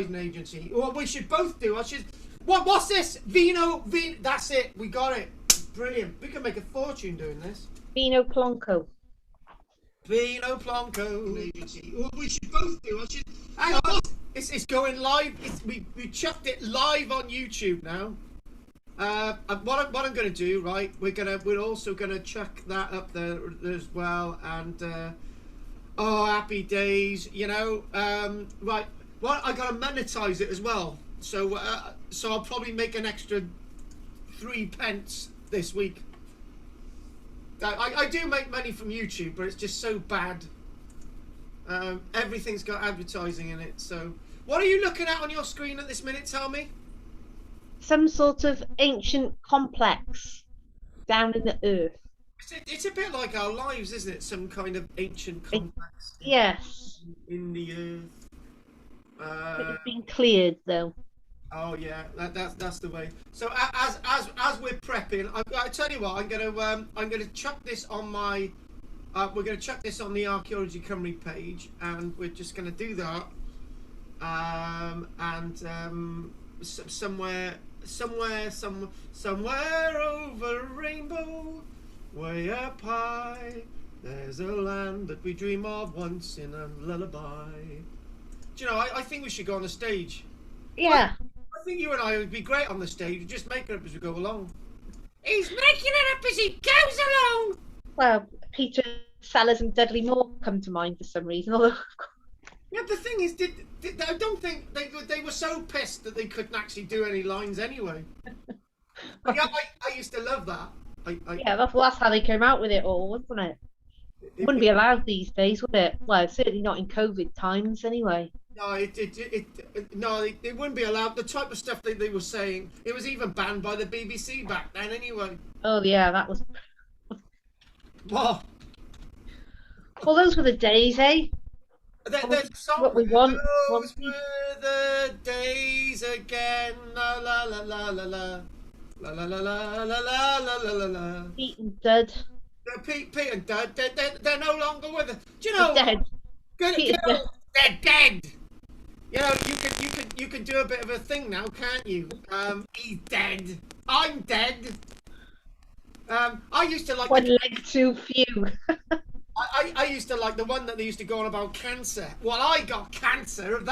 agency. Well, we should both do. What's this? Vino. That's it. We got it. Brilliant. We can make a fortune doing this. Vino Plonco. Vino Plonco agency. Well, we should both do. Hang on. It's going live. We chucked it live on YouTube now. What I'm going to do, right? We're also gonna chuck that up there as well. And oh, happy days. You know. Right. Well, I gotta monetize it as well. So I'll probably make an extra 3 pence this week. I do make money from YouTube, but it's just so bad. Everything's got advertising in it. So, what are you looking at on your screen at this minute? Tell me. Some sort of ancient complex down in the earth. It's a bit like our lives, isn't it? Some kind of ancient complex. Yes. In the earth. It's been cleared though. Oh yeah, that's the way. So as we're prepping, I tell you what, I'm gonna chuck this on my. We're gonna chuck this on the Archaeology Company page, and we're just gonna do that. Somewhere over a rainbow, way up high, there's a land that we dream of once in a lullaby. Do you know, I think we should go on the stage. Yeah. I think you and I would be great on the stage. We just make it up as we go along. He's making it up as he goes along. Well, Peter Sellers and Dudley Moore come to mind for some reason. Although, yeah, the thing is, I don't think they were so pissed that they couldn't actually do any lines anyway. Yeah, I used to love that. Yeah, that's how they came out with it all, wasn't it? It wouldn't be allowed these days, would it? Well, certainly not in COVID times, anyway. No, it wouldn't be allowed. The type of stuff that they were saying, it was even banned by the BBC back then, anyway. Oh yeah, that was. What? Well, those were the days, eh? There's a song. What we want. Those were the days again. La la la la la la la la la la la la la la la. Pete and Dud. Pete and Dud, they're no longer with us. Do you know? They're dead. They're dead. You know, you can do a bit of a thing now, can't you? He's dead. I'm dead. I used to like one leg too few. I used to like the one that they used to go on about cancer. Well, I got cancer of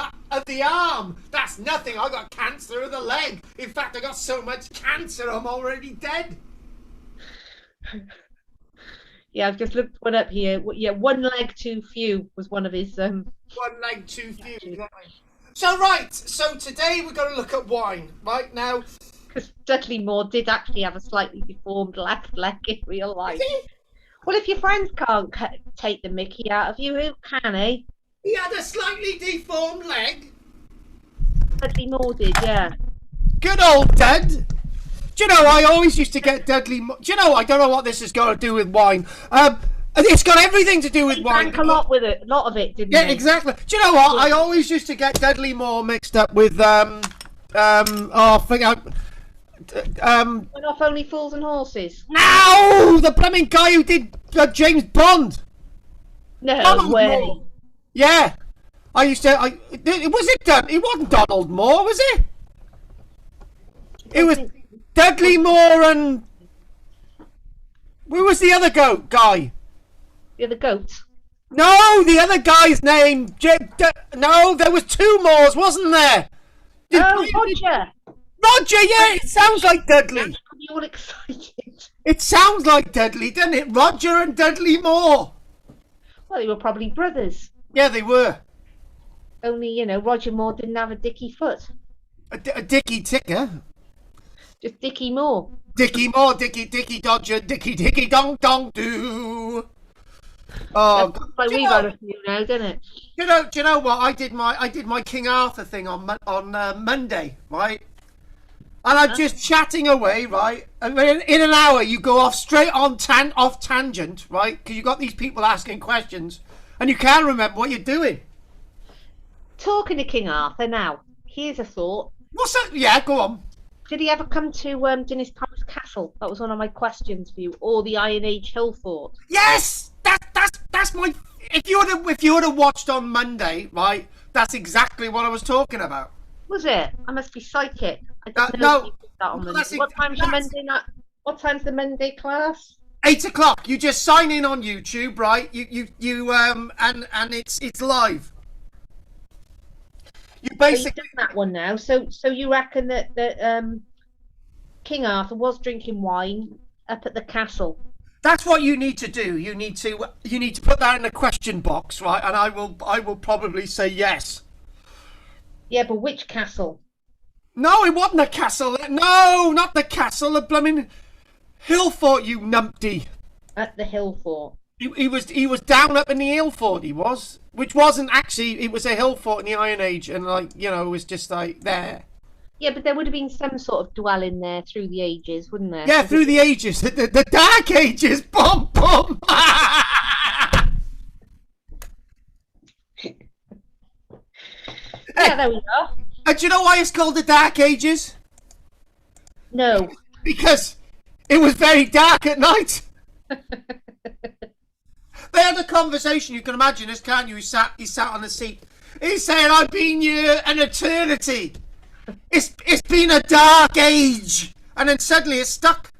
the arm. That's nothing. I got cancer of the leg. In fact, I got so much cancer I'm already dead. Yeah, I've just looked one up here. Yeah, one leg too few was one of his. One leg too few. Exactly. So today we're going to look at wine. Right now, because Dudley Moore did actually have a slightly deformed left leg in real life. Well, if your friends can't take the mickey out of you, who can, eh? He had a slightly deformed leg. Dudley Moore did, yeah. Good old Dud. Do you know, I always used to get Dudley Moore. Do you know, I don't know what this has got to do with wine. It's got everything to do with wine. Drank a lot with it, a lot of it, didn't he? Yeah, exactly. Do you know what? I always used to get Dudley Moore mixed up with Went off Only Fools and Horses. No, the blooming guy who did James Bond. No Donald way. Moore. Yeah, I used to. It wasn't Donald Moore, was it? It was Dudley Moore and who was the other guy? The other goat. No, the other guy's name. No, there was 2 Moores, wasn't there? Oh, Roger. Roger, yeah, it sounds like Dudley. You're all excited. It sounds like Dudley, doesn't it? Roger and Dudley Moore. Well, they were probably brothers. Yeah, they were. Only, you know, Roger Moore didn't have a dicky foot. A Dicky Ticker. Just Dickie Moore. Dicky Moore, Dicky Dodger, Dicky Dong Dong Doo. Oh, like we've had a few now, doesn't it? Do you know what? I did my King Arthur thing on Monday, right? And I'm just chatting away, right? And in an hour, you go off straight on off tangent, right? Because you got these people asking questions, and you can't remember what you're doing. Talking to King Arthur now, here's a thought. What's that? Yeah, go on. Did he ever come to Dinas Palace Castle? That was one of my questions for you. Or the Iron Age Hill Fort? Yes, that's my. If you would have watched on Monday, right? That's exactly what I was talking about. Was it? I must be psychic. I didn't know No, you did that on no, Monday. What time's your Monday night? What time's the Monday class? 8 o'clock. You just sign in on YouTube, right? And it's live. You So you've basically done that one now. So you reckon that King Arthur was drinking wine up at the castle? that's what you need to do. You need to put that in the question box, right? And I will probably say yes. Yeah, but which castle? No, it wasn't the castle. No, not the castle. The blooming hill fort, you numpty. At the hill fort. He was down up in the hill fort. He was, which wasn't actually. It was a hill fort in the Iron Age, and it was just like there. Yeah, but there would have been some sort of dwelling there through the ages, wouldn't there? Yeah, through the ages, the Dark Ages. Boom, boom. Yeah, there we are. And do you know why it's called the Dark Ages? No. Because it was very dark at night. They had a conversation. You can imagine this, can't you? He sat on the seat. He's saying, "I've been here an eternity. It's been a dark age," and then suddenly it stuck.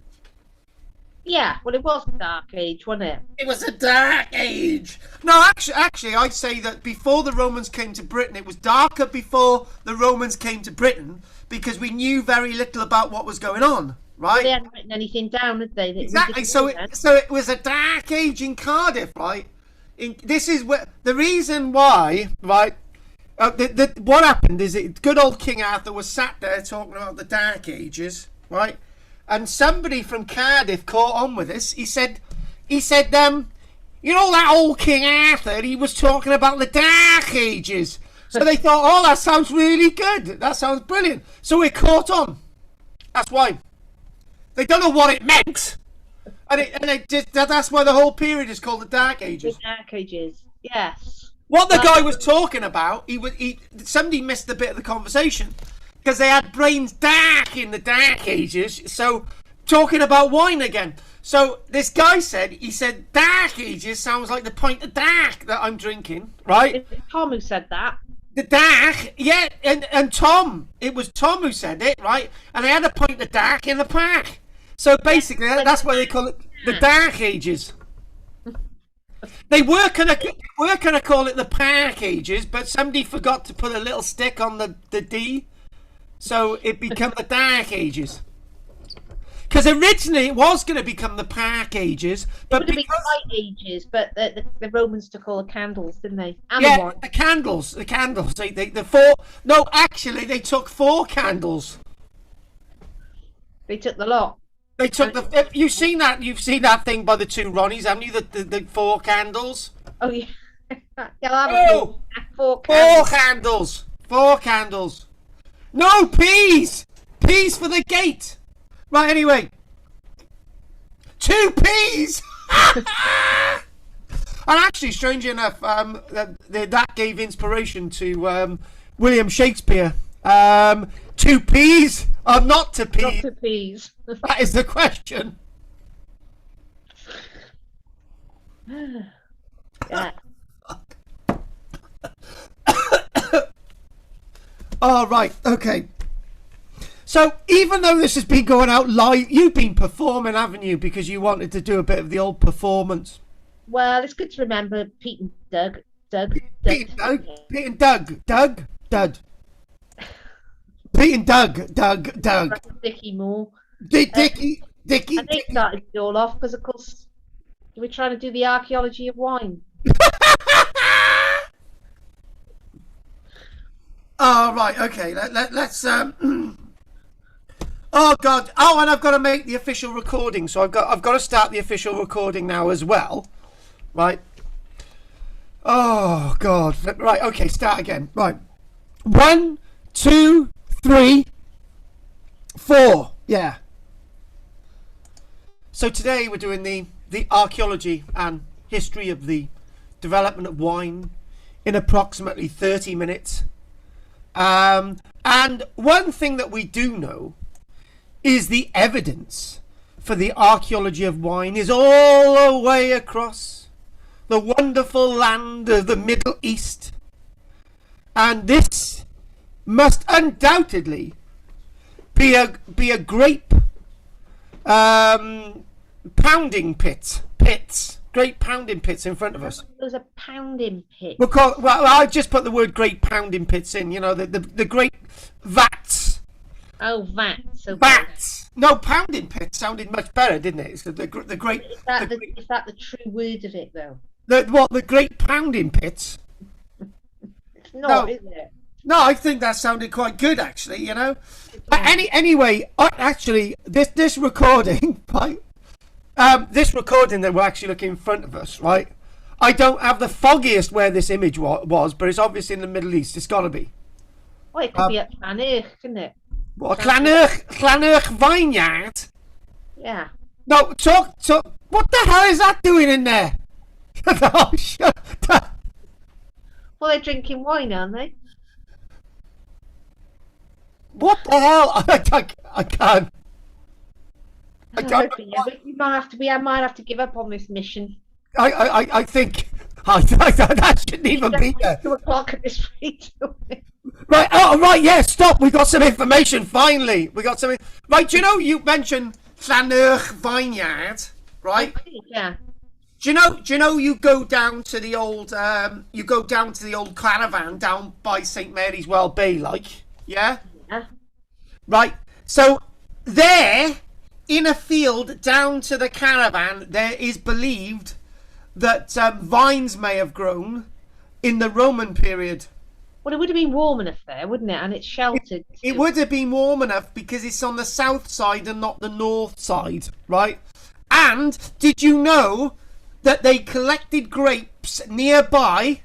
Yeah, well, it was a dark age, wasn't it? It was a dark age. No, actually, I'd say that before the Romans came to Britain, it was darker before the Romans came to Britain because we knew very little about what was going on, right? They hadn't written anything down, had they? Exactly. So it was a dark age in Cardiff, right? This is where the reason why, right? What happened is good old King Arthur was sat there talking about the Dark Ages, right? And somebody from Cardiff caught on with this. He said, you know that old King Arthur? He was talking about the Dark Ages. So they thought, oh, that sounds really good. That sounds brilliant. So it caught on. That's why. They don't know what it meant. That's why the whole period is called the Dark Ages. The Dark Ages, yes. What the guy was talking about, somebody missed a bit of the conversation because they had brains dark in the Dark Ages. So talking about wine again. So this guy said, Dark Ages sounds like the pint of dark that I'm drinking, right? It's Tom who said that. The dark, yeah, and Tom, it was Tom who said it, right? And they had a pint of dark in the park. So basically, that's why they call it the Dark Ages. They were gonna call it the Park Ages, but somebody forgot to put a little stick on the D, so it became the Dark Ages. Because originally it was going to become the Park Ages, but it would have been Light Ages, but the Romans took all the candles, didn't they? And yeah, the candles. Actually, they took 4 candles. They took the lot. They took you've seen that thing by the 2 Ronnies, haven't you? The 4 candles. Oh yeah. Oh, 4 candles. 4 candles. No, peas. Peas for the gate. Right. Anyway, 2 peas. And actually, strangely enough, that gave inspiration to William Shakespeare. 2 peas or not to peas? Not to peas. That is the question. Yeah. Oh, right. Okay. So, even though this has been going out live, you've been performing, haven't you? Because you wanted to do a bit of the old performance. Well, it's good to remember Pete and Doug. Pete and Doug. Dud. Pete and Doug. Dickie Moore. Dickie. And they started it all off because, of course, we're trying to do the archaeology of wine. Oh, right. Okay. Let's. Oh God! Oh, and I've got to make the official recording, so I've got to start the official recording now as well, right? Oh God! Right, okay, start again. Right, 1, 2, 3, 4. Yeah. So today we're doing the archaeology and history of the development of wine in approximately 30 minutes. And one thing that we do know is the evidence for the archaeology of wine is all the way across the wonderful land of the Middle East. And this must undoubtedly be a grape pounding pits, great pounding pits in front of us. There's a pounding pit. Well, I just put the word great pounding pits in. You know, the great vats. Oh, vats. Okay. Vats. No, pounding pits sounded much better, didn't it? It's the great. Is that the true word of it though? The great pounding pits? It's not, is it? No, I think that sounded quite good, actually. You know. Anyway, actually, this recording, right? This recording that we're actually looking in front of us, right? I don't have the foggiest where this image was, but it's obviously in the Middle East. It's got to be. Well, it could be at Llanech, couldn't it? What, Llanech vineyard? Yeah. No, talk. What the hell is that doing in there? Oh, shut up. Well, they're drinking wine, aren't they? What the hell? I can't. I might have to give up on this mission. I think that shouldn't even be there. 2 o'clock at this rate. Right. Oh, right. Yeah. Stop. We got some information. Finally, we got something. Right. Do you know you mentioned Llanech vineyard, right? Yeah. Do you know you go down to the old caravan down by St Mary's Well Bay, like, yeah? Yeah. Right. So there, in a field down to the caravan, there is believed that vines may have grown in the Roman period. Well, it would have been warm enough there, wouldn't it? And it's sheltered. It would have been warm enough because it's on the south side and not the north side, right? And did you know that they collected grapes nearby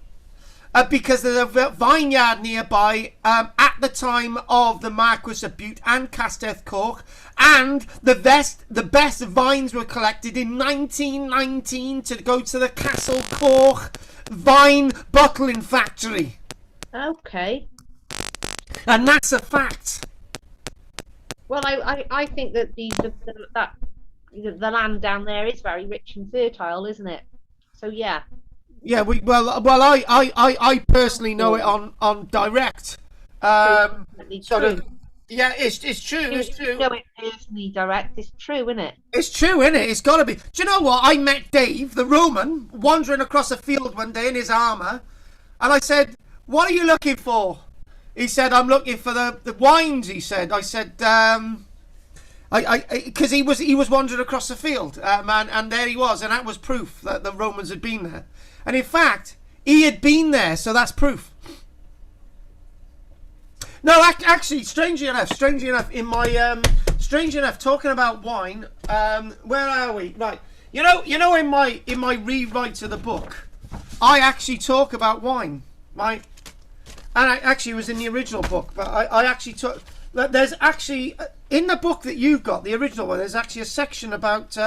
because there's a vineyard nearby at the time of the Marquis of Bute and Castell Coch, and the best vines were collected in 1919 to go to the Castell Coch vine bottling factory. Okay. And that's a fact. Well, I think that the land down there is very rich and fertile, isn't it? So yeah. Yeah, I personally know it on direct. Sort of. Yeah, it's true. It's true. You know it personally direct. It's true, isn't it? It's true, isn't it? It's got to be. Do you know what? I met Dave, the Roman, wandering across a field one day in his armour, and I said, "What are you looking for?" He said, "I'm looking for the wines." He said. I said, because he was wandering across the field, and there he was, and that was proof that the Romans had been there. And in fact, he had been there, so that's proof. No, actually, strangely enough, in my talking about wine, where are we? Right, you know, in my rewrite of the book, I actually talk about wine, right? And I actually was in the original book, but I actually took. There's actually in the book that you've got, the original one. There's actually a section about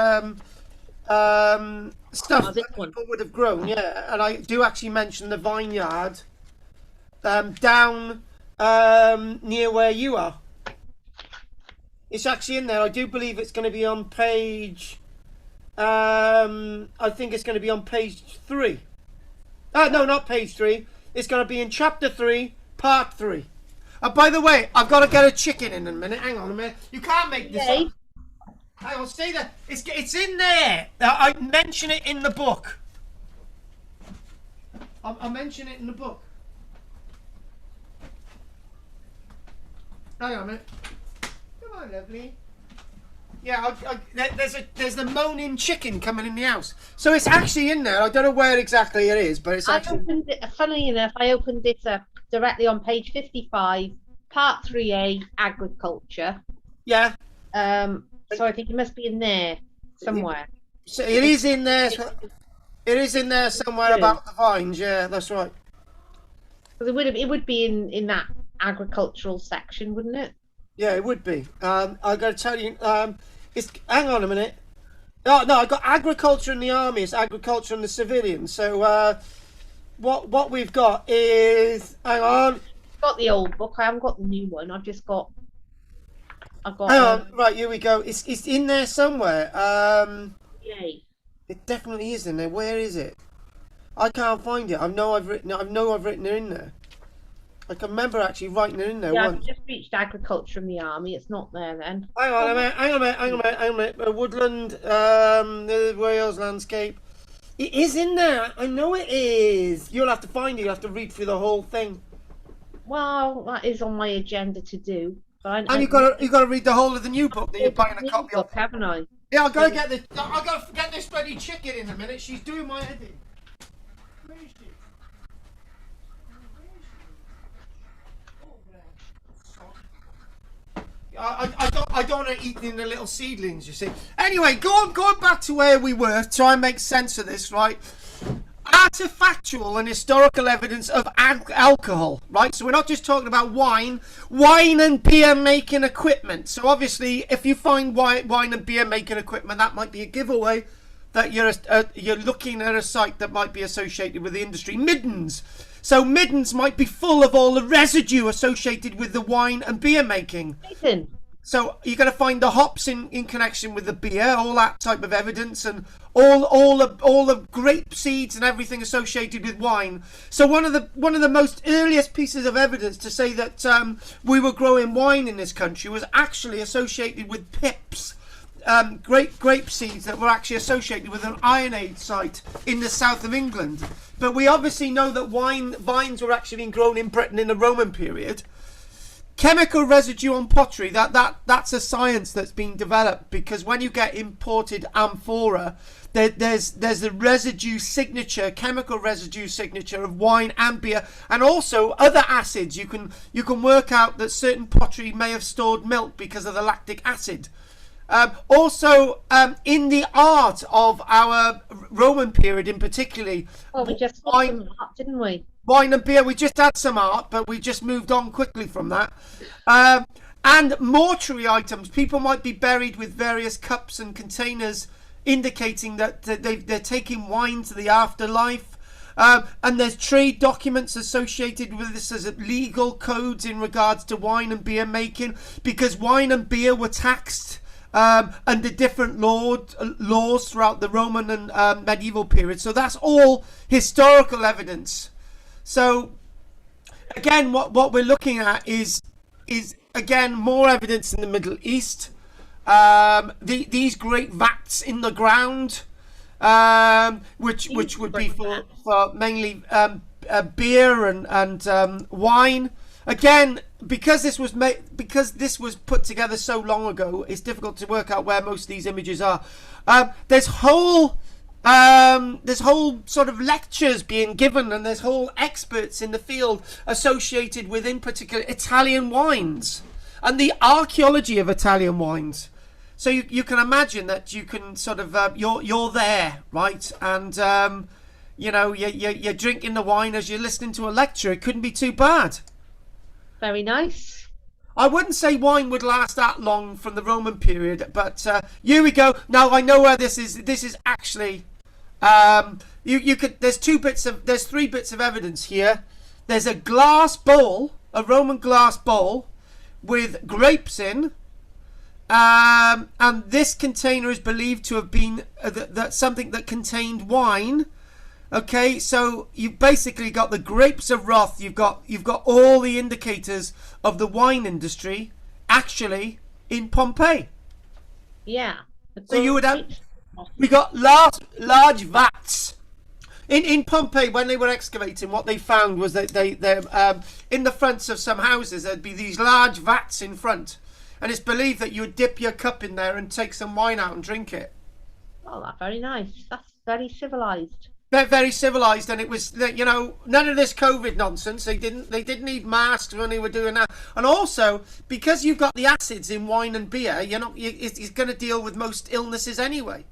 stuff that people would have grown, yeah. And I do actually mention the vineyard down near where you are. It's actually in there. I do believe it's going to be on page. I think it's going to be on page 3. No, not page 3. It's going to be in chapter 3, part 3. By the way, I've got to get a chicken in a minute. Hang on a minute. You can't make this up. Hang on, stay there. It's in there. I mention it in the book. I mention it in the book. Hang on a minute. Come on, lovely. Yeah, there's the moaning chicken coming in the house. So it's actually in there. I don't know where exactly it is, but it's actually. Funnily enough, I opened it up directly on page 55, part 3A, agriculture. Yeah. So I think it must be in there somewhere. So it is in there. It is in there somewhere about the vines. Yeah, that's right. It would be in that agricultural section, wouldn't it? Yeah, it would be. I got to tell you. Hang on a minute. No, I got agriculture in the army. It's agriculture in the civilians. So what we've got is. Hang on. I've got the old book. I haven't got the new one. I've got. Hang on. Right, here we go. It's in there somewhere. Yay. It definitely is in there. Where is it? I can't find it. I know I've written it in there. I can remember actually writing it in there Yeah, once. I've just reached agriculture in the army. It's not there then. Hang on a minute, hang on a minute. Woodland, Wales landscape. It is in there. I know it is. You'll have to find it. You'll have to read through the whole thing. Well, that is on my agenda to do. But And you got to read the whole of the new book that you're buying a copy of. Haven't I? Yeah, I've got to get this. I've got to get this bloody chicken in a minute. She's doing my editing. Where is she? I don't want to eat in the little seedlings, you see. Anyway, going back to where we were, try and make sense of this, right? Artifactual and historical evidence of alcohol, right? So we're not just talking about wine and beer making equipment. So obviously, if you find wine and beer making equipment, that might be a giveaway that you're looking at a site that might be associated with the industry. Middens. So middens might be full of all the residue associated with the wine and beer making. Nathan. So you're going to find the hops in connection with the beer, all that type of evidence, and all the grape seeds and everything associated with wine. So one of the most earliest pieces of evidence to say that we were growing wine in this country was actually associated with pips. Grape seeds that were actually associated with an Iron Age site in the south of England. But we obviously know that vines were actually being grown in Britain in the Roman period. Chemical residue on pottery, that's a science that's been developed, because when you get imported amphora, there's a residue signature, chemical residue signature of wine and beer, and also other acids. You can work out that certain pottery may have stored milk because of the lactic acid. Also, in the art of our Roman period in particularly, well, we just saw some art, didn't we? Wine and beer, we just had some art, but we just moved on quickly from that. And mortuary items, people might be buried with various cups and containers, indicating that they're taking wine to the afterlife. And there's trade documents associated with this as legal codes in regards to wine and beer making, because wine and beer were taxed under different laws throughout the Roman and medieval period. So that's all historical evidence. So again, what we're looking at is again more evidence in the Middle East. These great vats in the ground, which would be for mainly beer and wine. Again, because this was put together so long ago, it's difficult to work out where most of these images are. There's whole sort of lectures being given, and there's whole experts in the field associated with, in particular, Italian wines and the archaeology of Italian wines. So you can imagine that you can sort of you're there, right? And you're drinking the wine as you're listening to a lecture. It couldn't be too bad. Very nice. I wouldn't say wine would last that long from the Roman period, but here we go. Now I know where this is. This is actually you could. There's three bits of evidence here. There's a glass bowl, a Roman glass bowl, with grapes in, and this container is believed to have been that something that contained wine. Okay, so you've basically got the grapes of wrath. You've got all the indicators of the wine industry actually in Pompeii. Yeah. So you would have, we got large vats in Pompeii. When they were excavating, what they found was that they in the fronts of some houses there'd be these large vats in front, and it's believed that you would dip your cup in there and take some wine out and drink it. Oh, that's very nice. That's very civilized. They're very civilized, and it was, none of this COVID nonsense. They didn't need masks when they were doing that. And also, because you've got the acids in wine and beer, it's going to deal with most illnesses anyway.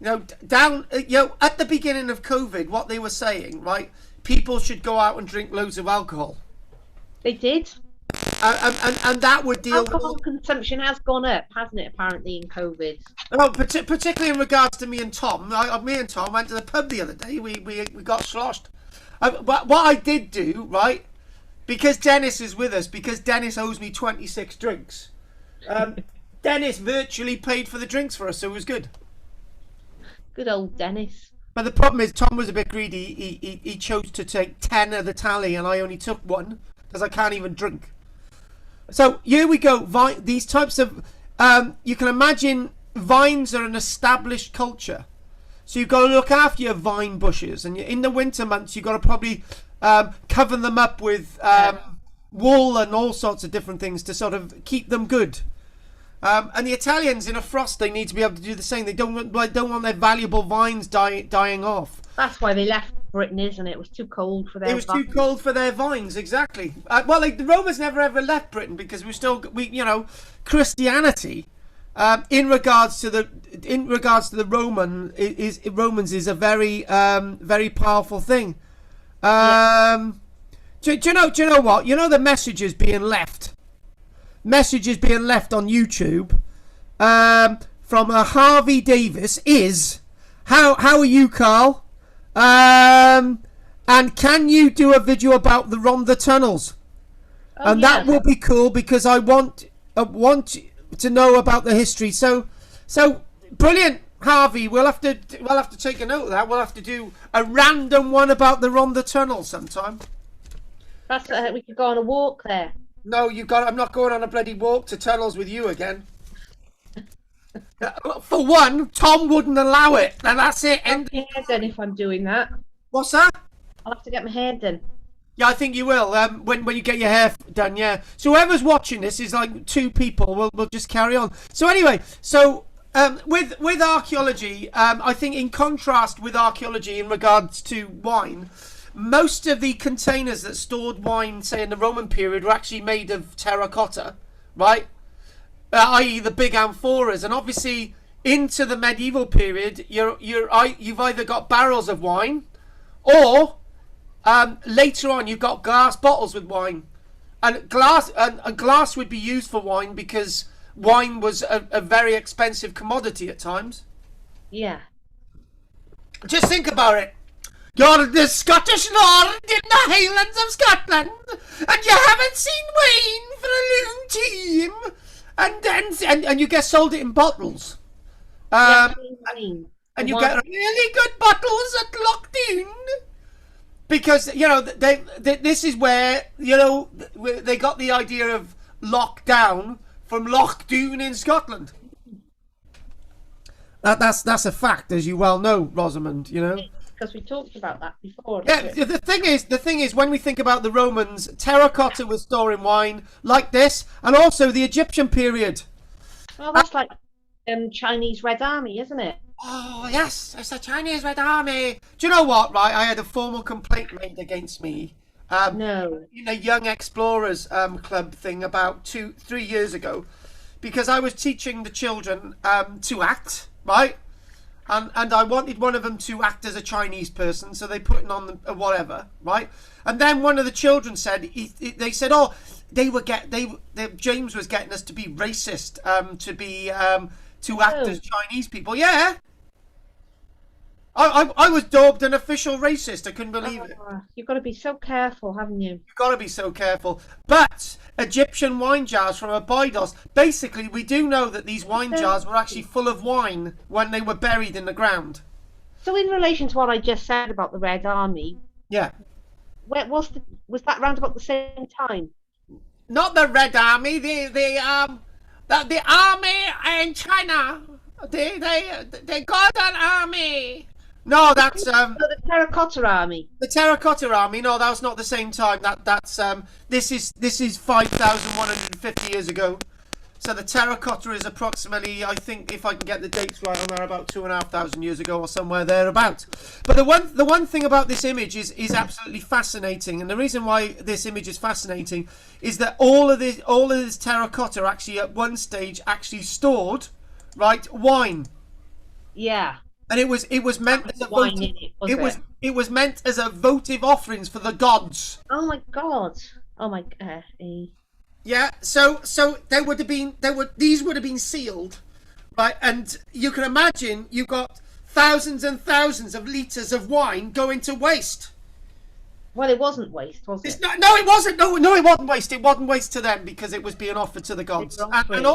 At the beginning of COVID, what they were saying, right? People should go out and drink loads of alcohol. They did. And that would deal alcohol consumption has gone up, hasn't it, apparently, in COVID? Well, particularly in regards to me and Tom. Me and Tom went to the pub the other day. We got sloshed. But what I did do, right, because Dennis is with us, because Dennis owes me 26 drinks, Dennis virtually paid for the drinks for us, so it was good. Good old Dennis. But the problem is, Tom was a bit greedy. He chose to take 10 of the tally, and I only took one because I can't even drink. So here we go. These types of you can imagine vines are an established culture. So you've got to look after your vine bushes, and in the winter months you've got to probably cover them up with wool and all sorts of different things to sort of keep them good. And the Italians in a frost, they need to be able to do the same. They don't want their valuable vines dying off. That's why they left Britain, isn't it? It was too cold for their vines. It was too cold for their vines, exactly. Well, the Romans never ever left Britain because Christianity, in regards to the Romans is a very very powerful thing. Do you know what? You know the messages being left on YouTube from Harvey Davis is how are you, Carl? And can you do a video about the Rhondda tunnels? That will be cool because I want to know about the history. So brilliant, Harvey. We'll have to take a note of that. We'll have to do a random one about the Rhondda tunnels sometime. That's we could go on a walk there. No, I'm not going on a bloody walk to tunnels with you again. For one, Tom wouldn't allow it, and that's it. I'll get my hair done if I'm doing that. What's that? I'll have to get my hair done. Yeah, I think you will. When you get your hair done, yeah. So whoever's watching this is like 2 people. We'll just carry on. So anyway, with archaeology, I think in contrast with archaeology in regards to wine, most of the containers that stored wine, say in the Roman period, were actually made of terracotta, right? I.e. the big amphoras, and obviously into the medieval period, you've either got barrels of wine, or later on you've got glass bottles with wine, and glass would be used for wine because wine was a very expensive commodity at times. Yeah. Just think about it. You're the Scottish Lord in the Highlands of Scotland, and you haven't seen wine for a long time, and you get sold it in bottles. And you get really good bottles at Lochdoon, because this is where they got the idea of lockdown from Lochdoon in Scotland. That's a fact, as you well know, Rosamond. Because we talked about that before. Yeah, the thing is, when we think about the Romans, terracotta was storing wine like this, and also the Egyptian period. Well, that's like Chinese Red Army, isn't it? Oh yes, it's the Chinese Red Army. Do you know what? Right, I had a formal complaint made against me. No. In a Young Explorers Club thing about 2-3 years ago, because I was teaching the children to act, right? And I wanted one of them to act as a Chinese person, so they put it on the whatever, right? And then one of the children said, they said, oh, James was getting us to be racist, to act as Chinese people. Yeah, I was dubbed an official racist. I couldn't believe it. You've got to be so careful, haven't you? You've got to be so careful. But Egyptian wine jars from Abydos, basically, we do know that these wine jars were actually full of wine when they were buried in the ground. So in relation to what I just said about the Red Army, yeah, was that round about the same time? Not the Red Army, the army in China. They got an army. No, that's the Terracotta Army. The Terracotta Army. No, that was not the same time. That's this is 5,150 years ago. So the terracotta is approximately, I think, if I can get the dates right on there, about 2,500 years ago or somewhere thereabout. But the one thing about this image is absolutely fascinating, and the reason why this image is fascinating is that all of this terracotta actually at one stage actually stored, right, wine. Yeah. And it was meant as a it was meant as a votive offerings for the gods. Oh my god! Oh my god! Yeah. So these would have been sealed, right? And you can imagine you've got thousands and thousands of liters of wine going to waste. Well, it wasn't waste, was It's it? not, no, it wasn't. No, it wasn't waste. It wasn't waste to them because it was being offered to the gods. And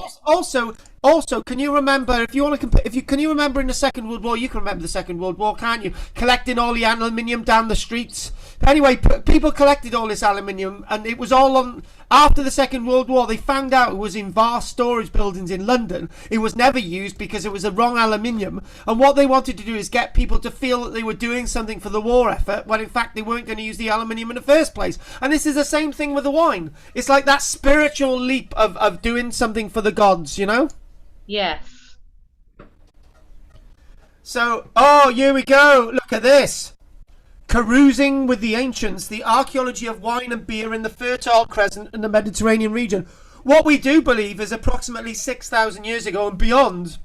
also, can you remember if you want to compare? Can you remember in the Second World War? You can remember the Second World War, can't you? Collecting all the aluminium down the streets. Anyway, people collected all this aluminium, and it was all on. After the Second World War, they found out it was in vast storage buildings in London. It was never used because it was the wrong aluminium. And what they wanted to do is get people to feel that they were doing something for the war effort, when in fact they weren't going to use the aluminium in the first place. And this is the same thing with the wine. It's like that spiritual leap of doing something for the gods, you know? Yes. So, oh, here we go. Look at this. Carousing with the Ancients, the archaeology of wine and beer in the Fertile Crescent and the Mediterranean region. What we do believe is approximately 6,000 years ago and beyond,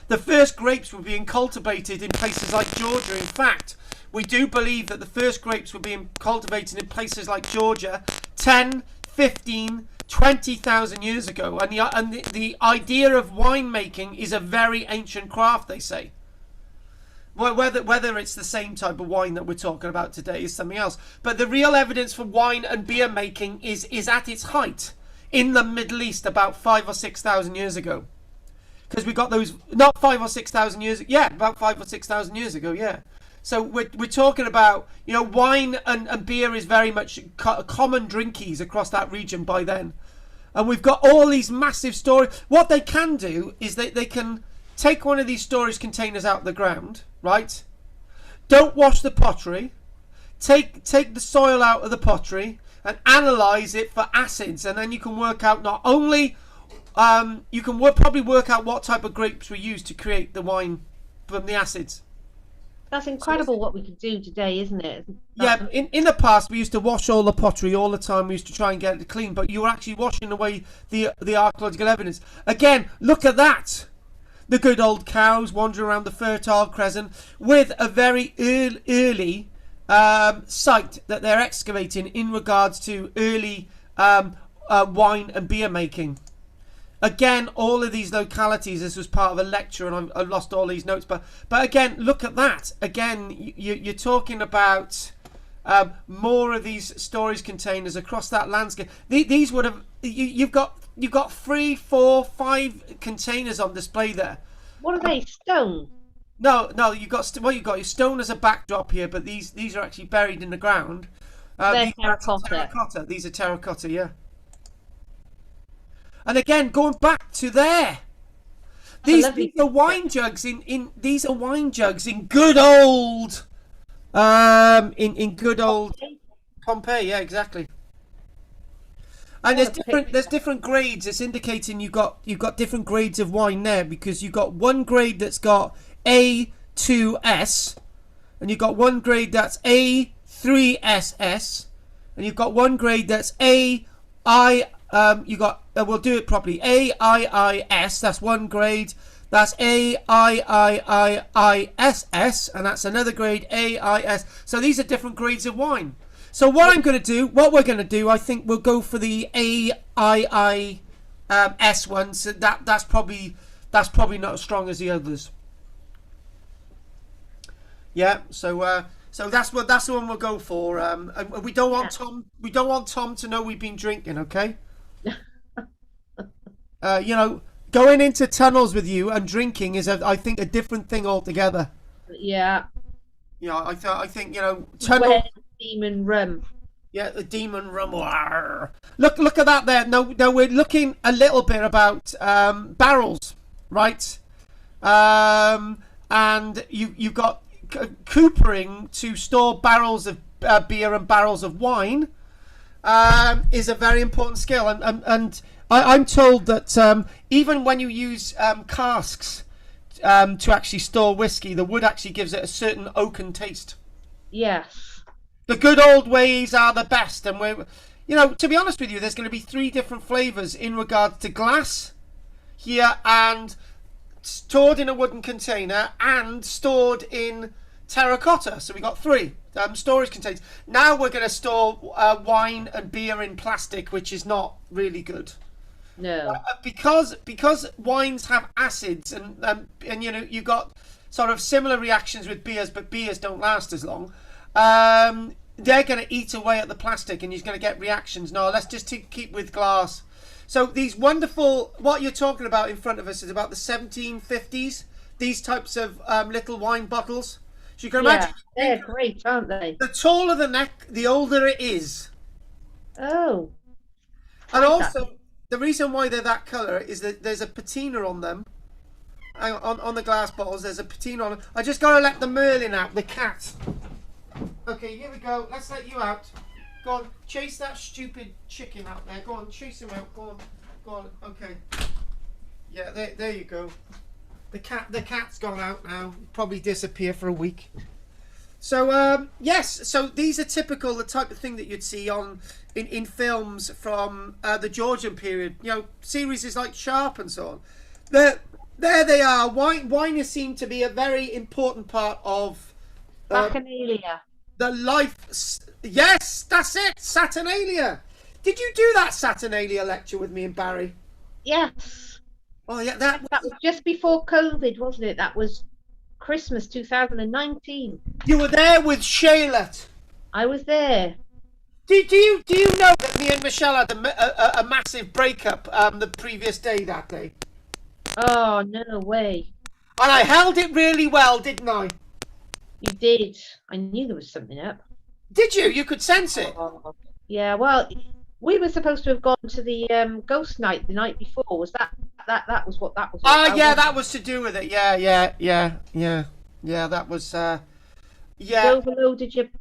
the first grapes were being cultivated in places like Georgia. In fact, we do believe that the first grapes were being cultivated in places like Georgia 10, 15, 20,000 years ago. And the idea of winemaking is a very ancient craft, they say. Well, whether it's the same type of wine that we're talking about today is something else. But the real evidence for wine and beer making is at its height in the Middle East about 5,000 or 6,000 years ago. Because we got those, not 5,000 or 6,000 years, yeah, about 5,000 or 6,000 years ago, yeah. So we're talking about, you know, wine and beer is very much common drinkies across that region by then. And we've got all these massive stories. What they can do is they can take one of these storage containers out of the ground, right? Don't wash the pottery. Take the soil out of the pottery and analyze it for acids, and then you can work out not only you can probably work out what type of grapes were used to create the wine from the acids. That's incredible what we can do today, isn't it? Yeah, in the past we used to wash all the pottery all the time. We used to try and get it clean, but you were actually washing away the archaeological evidence. Again, look at that. The good old cows wandering around the Fertile Crescent with a very early site that they're excavating in regards to early wine and beer making. Again, all of these localities, this was part of a lecture and I've lost all these notes, but again, look at that. Again, you're talking about more of these storage containers across that landscape. These would have, you've got 3, 4, 5 containers on display there. What are they, stone? No, you've got your stone as a backdrop here, but these are actually buried in the ground. They're terracotta. These are terracotta, yeah. And again, going back to there, these are wine jugs these are wine jugs in good old in good old Pompeii, yeah, exactly. And there's different grades. It's indicating you've got different grades of wine there, because you've got one grade that's got A2S, and you've got one grade that's A3SS, and you've got one grade that's we'll do it properly. AIIS, that's one grade. That's AIIISS, and that's another grade, AIS. So these are different grades of wine. So what we're going to do, I think we'll go for the AIIS one. So that's probably not as strong as the others. Yeah. So that's the one we'll go for. And we don't want Tom to know we've been drinking. Okay. Going into tunnels with you and drinking is, I think, a different thing altogether. Yeah. Yeah, I think tunnel. Demon rum. Yeah, the demon rum. Look at that there. Now we're looking a little bit about barrels, right? And you've got coopering to store barrels of beer and barrels of wine. Is a very important skill, and I'm told that even when you use casks to actually store whiskey, the wood actually gives it a certain oaken taste. Yes. The good old ways are the best, and to be honest with you, there's going to be 3 different flavours in regards to glass here, and stored in a wooden container, and stored in terracotta. So we got 3 storage containers. Now we're going to store wine and beer in plastic, which is not really good. No. Because wines have acids, and you've got sort of similar reactions with beers, but beers don't last as long. they're going to eat away at the plastic and you're going to get reactions. No, let's just keep with glass. So these wonderful, what you're talking about in front of us is about the 1750s, these types of little wine bottles. So you can imagine. They're great, aren't they? The taller the neck, the older it is. Oh. And also, the reason why they're that colour is that there's a patina on them. On the glass bottles, there's a patina on them. I just got to let the Merlin out, the cat. Okay, here we go. Let's let you out. Go on, chase that stupid chicken out there. Go on, chase him out. Go on, go on. Okay. Yeah, there you go. The cat's gone out now. Probably disappear for a week. So yes, so these are typical, the type of thing that you'd see in films from the Georgian period. You know, series like Sharp and so on. There they are. Wine is seen to be a very important part of Saturnalia. The life. Yes, that's it. Saturnalia. Did you do that Saturnalia lecture with me and Barry? Yes. Oh yeah, that was just before COVID, wasn't it? That was Christmas 2019. You were there with Charlotte. I was there. Do you know that me and Michelle had a massive breakup the previous day, that day? Oh, no way. And I held it really well, didn't I? You did. I knew there was something up. Did you? You could sense it. Oh, yeah, well, we were supposed to have gone to the ghost night the night before. Was that was what that was? Oh, yeah, that was to do with it. Yeah, that was, yeah. You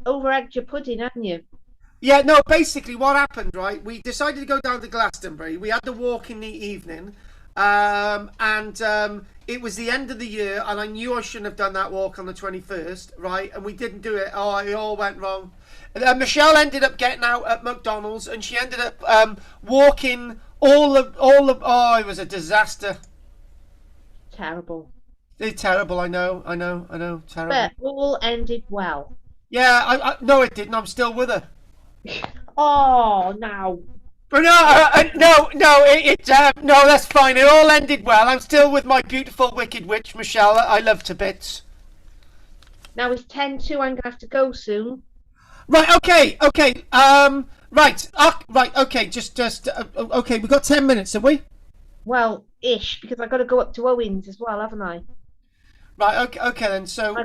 over-egged your pudding, hadn't you? Yeah, no, basically what happened, right, we decided to go down to Glastonbury. We had the walk in the evening, and it was the end of the year, and I knew I shouldn't have done that walk on the 21st, right, and we didn't do it. Oh, it all went wrong. And Michelle ended up getting out at McDonald's, and she ended up walking all of oh, it was a disaster. Terrible. It's terrible, I know, terrible. But all ended well. Yeah, I no, it didn't. I'm still with her. Oh, now. But no, that's fine. It all ended well. I'm still with my beautiful wicked witch, Michelle. I love to bits. Now it's 10:02. I'm gonna have to go soon. Right. Okay. Right. Okay. Just. Okay. We've got 10 minutes, have we? Well, ish, because I've got to go up to Owen's as well, haven't I? Right. Okay. Then. So.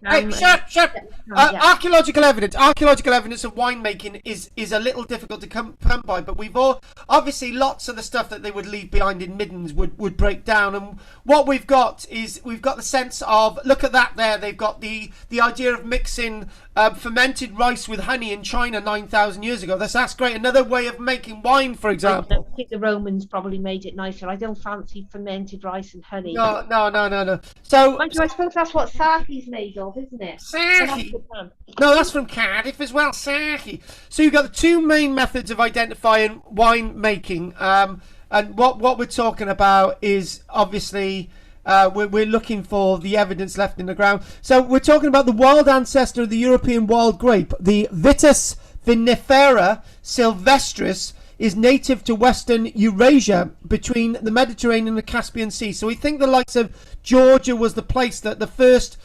Hey, shut. Archaeological evidence. Archaeological evidence of winemaking is a little difficult to come by, but we've all obviously lots of the stuff that they would leave behind in middens would break down, and what we've got is we've got the sense of, look at that there. They've got the idea of mixing fermented rice with honey in China 9,000 years ago. That's great. Another way of making wine, for example. I think the Romans probably made it nicer. I don't fancy fermented rice and honey. No. So. I suppose that's what sake's made of, isn't it? Sake. No, that's from Cardiff as well. Sake. So you've got the two main methods of identifying wine making, and what we're talking about is obviously we're looking for the evidence left in the ground. So we're talking about the wild ancestor of the European wild grape, the Vitis vinifera sylvestris. Is native to Western Eurasia between the Mediterranean and the Caspian Sea. So we think the likes of Georgia was the place that the first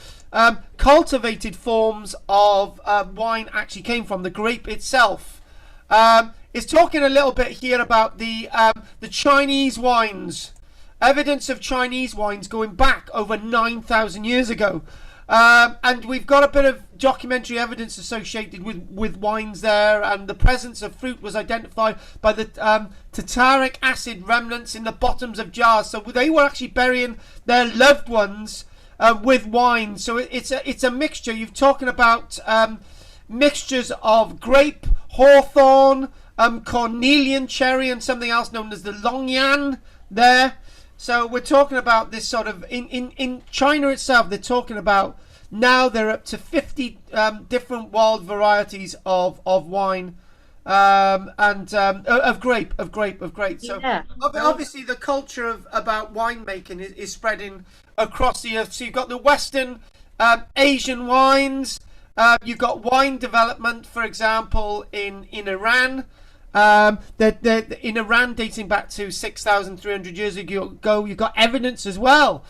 cultivated forms of wine actually came from. The grape itself. It's talking a little bit here about the Chinese wines. Evidence of Chinese wines going back over 9,000 years ago. And we've got a bit of documentary evidence associated with wines there, and the presence of fruit was identified by the tartaric acid remnants in the bottoms of jars. So they were actually burying their loved ones with wine. So it's a mixture. You're talking about mixtures of grape, hawthorn, cornelian cherry, and something else known as the longyan there. So we're talking about this sort of, in China itself, they're talking about, now they're up to 50 different wild varieties of wine, and of grape. So yeah. Obviously the culture about winemaking is spreading across the earth. So you've got the Western Asian wines, you've got wine development, for example, in Iran. In Iran, dating back to 6,300 years ago, you've got evidence as well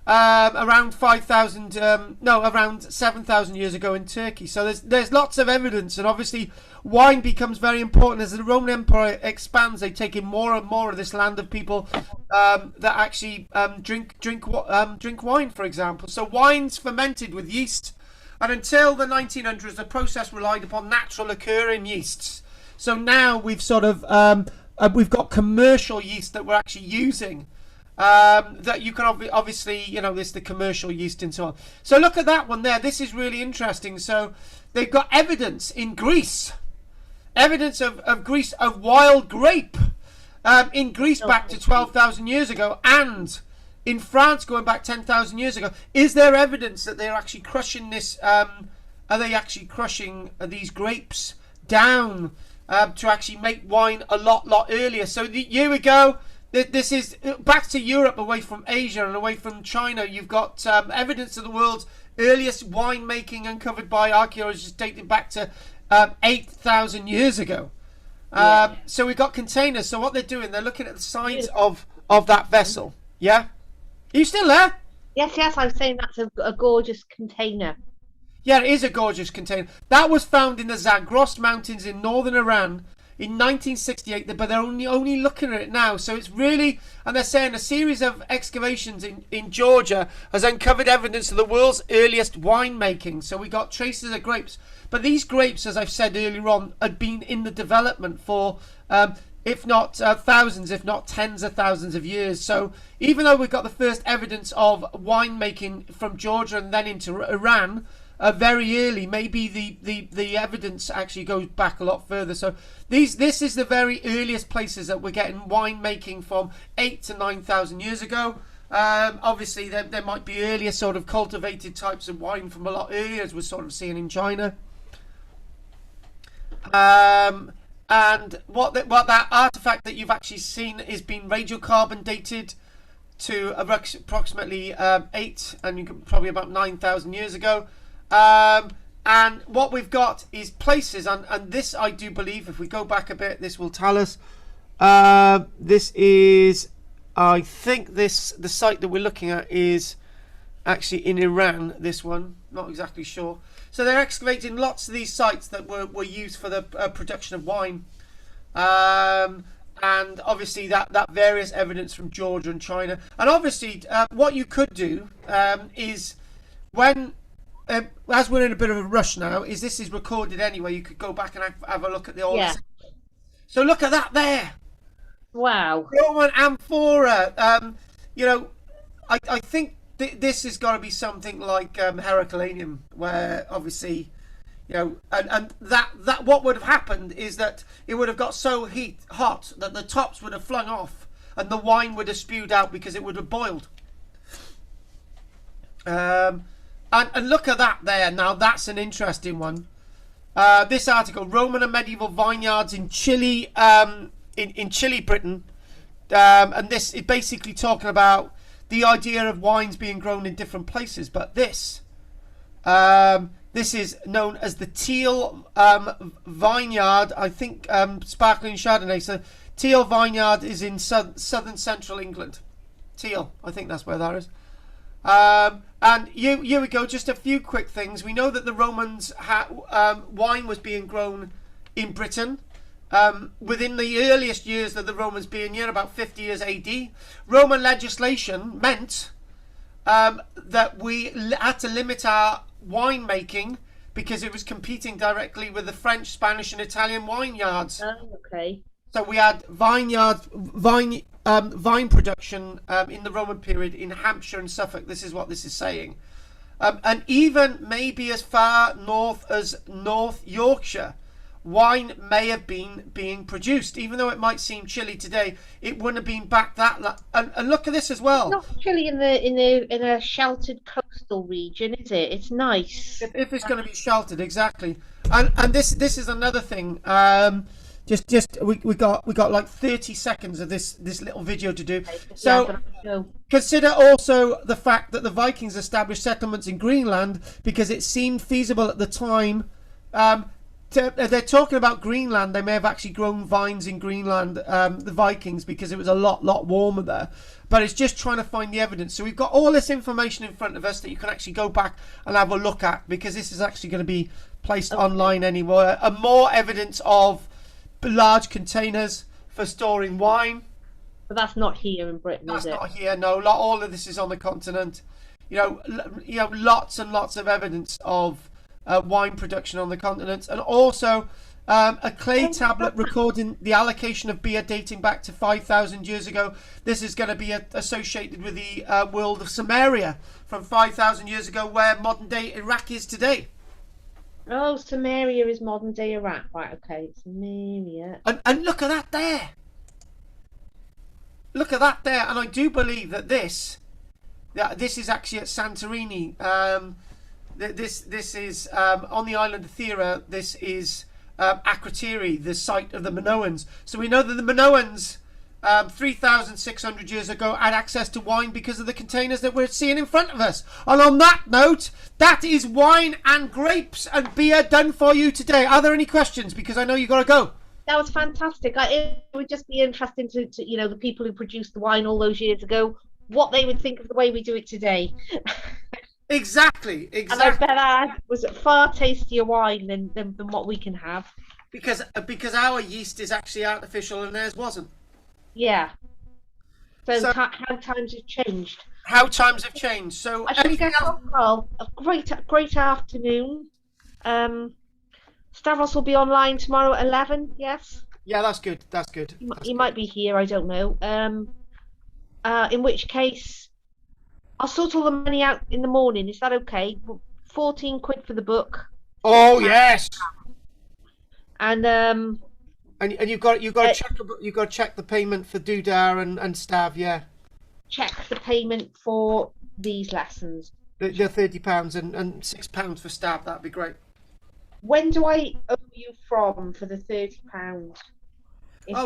around 5,000, no, around 7,000 years ago in Turkey. So there's lots of evidence, and obviously wine becomes very important as the Roman Empire expands. They take in more and more of this land of people that actually drink wine, for example. So wine's fermented with yeast, and until the 1900s, the process relied upon natural occurring yeasts. So now we've sort of we've got commercial yeast that we're actually using. That you can obviously, you know, there's the commercial yeast and so on. So look at that one there. This is really interesting. So they've got evidence in Greece, evidence of Greece of wild grape in Greece back to 12,000 years ago, and in France going back 10,000 years ago. Is there evidence that they're actually crushing this? Are they actually crushing these grapes down to actually make wine a lot earlier? So here we go. This is back to Europe, away from Asia and away from China. You've got evidence of the world's earliest winemaking uncovered by archaeologists dating back to 8,000 years ago. So we've got containers. So what they're doing, they're looking at the sides of that vessel. Yeah? Are you still there? Yes, I was saying that's a gorgeous container. Yeah, it is a gorgeous container. That was found in the Zagros Mountains in northern Iran in 1968, but they're only looking at it now. So it's really, and they're saying a series of excavations in Georgia has uncovered evidence of the world's earliest winemaking. So we got traces of grapes. But these grapes, as I've said earlier on, had been in the development for, if not thousands, if not tens of thousands of years. So even though we've got the first evidence of winemaking from Georgia and then into Iran, very early, maybe the evidence actually goes back a lot further. So this is the very earliest places that we're getting wine making from 8 to 9,000 years ago. Obviously there might be earlier sort of cultivated types of wine from a lot earlier, as we're sort of seeing in China. And what that artifact that you've actually seen is being radiocarbon dated to approximately 8 and probably about 9,000 years ago. And what we've got is places, and this I do believe, if we go back a bit, this will tell us. This is, I think the site that we're looking at is actually in Iran, this one, not exactly sure. So they're excavating lots of these sites that were used for the production of wine. And obviously that various evidence from Georgia and China. And obviously what you could do is when... as we're in a bit of a rush now, this is recorded anyway. You could go back and have a look at the old. Yeah. So look at that there. Wow. Roman amphora. You know, I think this has got to be something like Herculaneum, where obviously, you know, and that what would have happened is that it would have got so hot that the tops would have flung off and the wine would have spewed out because it would have boiled. And look at that there. Now that's an interesting one. This article, Roman and medieval vineyards in Chile, in Chile, Britain, and this is basically talking about the idea of wines being grown in different places. But this is known as the Teal vineyard. I think sparkling Chardonnay. So Teal vineyard is in southern central England. Teal, I think that's where that is. And here we go, just a few quick things. We know that the Romans wine was being grown in Britain within the earliest years of the Romans being here, about 50 years AD. Roman legislation meant that we had to limit our winemaking because it was competing directly with the French, Spanish and Italian vineyards. Oh, okay. So we had vine production in the Roman period in Hampshire and Suffolk. This is what this is saying. And even maybe as far north as North Yorkshire, wine may have been being produced. Even though it might seem chilly today, it wouldn't have been back that. And look at this as well. It's not chilly in a sheltered coastal region, is it? It's nice. If it's going to be sheltered, exactly. And this is another thing. We got like 30 seconds of this little video to do. So consider also the fact that the Vikings established settlements in Greenland because it seemed feasible at the time. they're talking about Greenland. They may have actually grown vines in Greenland, the Vikings, because it was a lot warmer there. But it's just trying to find the evidence. So we've got all this information in front of us that you can actually go back and have a look at, because this is actually going to be placed online anywhere. And more evidence of large containers for storing wine. But that's not here in Britain, is it? That's not here. No, all of this is on the continent. You know, lots and lots of evidence of wine production on the continent, and also a clay tablet recording the allocation of beer dating back to 5,000 years ago. This is going to be associated with the world of Samaria from 5,000 years ago, where modern day Iraq is today. Oh, Samaria is modern day Iraq, right? Okay, Samaria. And look at that there. Look at that there, and I do believe that this is actually at Santorini. This is on the island of Theyre. This is Akrotiri, the site of the Minoans. So we know that the Minoans, 3,600 years ago, had access to wine because of the containers that we're seeing in front of us. And on that note, that is wine and grapes and beer done for you today. Are there any questions? Because I know you've got to go. That was fantastic. It would just be interesting to the people who produced the wine all those years ago, what they would think of the way we do it today. Exactly. And I bet ours was far tastier wine than what we can have. Because our yeast is actually artificial and theirs wasn't. Yeah. So how times have changed. How times have changed. So I should get on, Carl. A great afternoon. Stavros will be online tomorrow at 11. Yes. Yeah, that's good. That's good. He might be here. I don't know. In which case, I'll sort all the money out in the morning. Is that okay? 14 quid for the book. Oh yes. And you've got to check the payment for Dudar and Stav. Yeah. Check the payment for these lessons. The £30 and £6 for Stav. That'd be great. When do I owe you for the £30?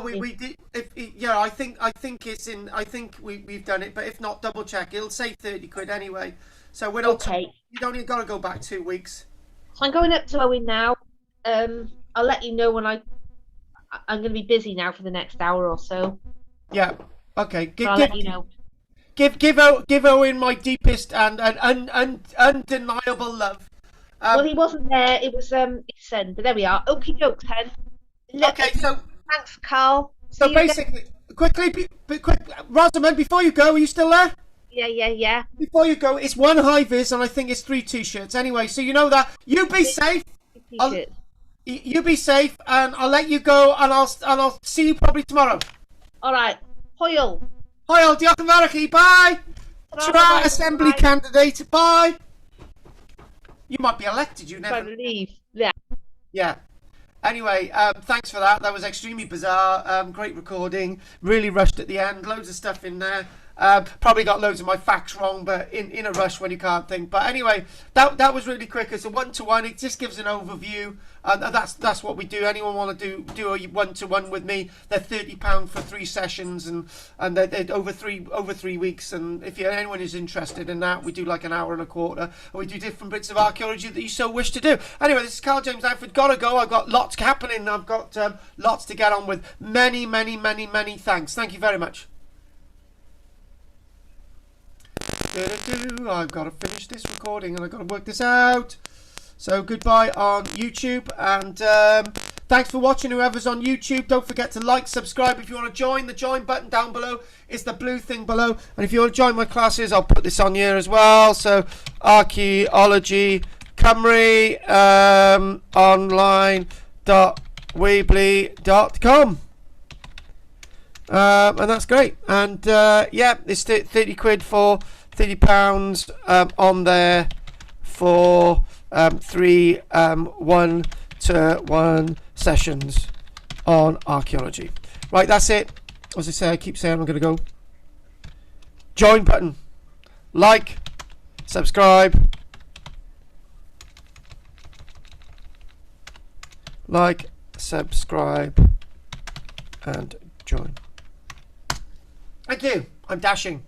We did. I think it's in. I think we've done it, but if not, double check. It'll say 30 quid anyway. So we're not. Okay. You don't even got to go back 2 weeks. So I'm going up to Owen now. I'll let you know when I'm going to be busy now for the next hour or so. Yeah. Okay. I'll let you know. Give Owen my deepest and undeniable love. Well, he wasn't there. It was his son. But there we are. Okie doke, then. Okay. So. Thanks, Carl. So basically, quick, Rosamond, before you go, are you still there? Yeah. Before you go, it's 1 high-vis and I think it's 3 t-shirts. Anyway, so you know that. You be safe. You be safe, and I'll let you go, and I'll see you probably tomorrow. All right. Hwyl. Diolch yn fawr i chi. Bye. Tra Assembly candidate. Bye. You might be elected. You never. I believe. Yeah. Yeah. Anyway, thanks for that. That was extremely bizarre. Great recording. Really rushed at the end. Loads of stuff in there. Probably got loads of my facts wrong, but in a rush when you can't think. But anyway, that was really quick. It's a 1-to-1. It just gives an overview. That's what we do. Anyone want to do a 1-to-1 with me? They're £30 for 3 sessions, and they're over three weeks. And if anyone is interested in that, we do like an hour and a quarter, and we do different bits of archaeology that you so wish to do. Anyway, this is Karl-James Outford. Gotta go. I've got lots happening. I've got lots to get on with. Many thanks. Thank you very much. I've got to finish this recording and I've got to work this out. So goodbye on YouTube, and thanks for watching whoever's on YouTube. Don't forget to like, subscribe. If you want to join, the join button down below is the blue thing below. And if you want to join my classes, I'll put this on here as well. So Archaeology Cymru online.weebly.com. And that's great. And yeah, it's 30 quid for £30 on there for 3 1-to-1 sessions on archaeology. Right, that's it. As I say, I keep saying I'm going to go. Join button, like, subscribe, and join. Thank you. I'm dashing.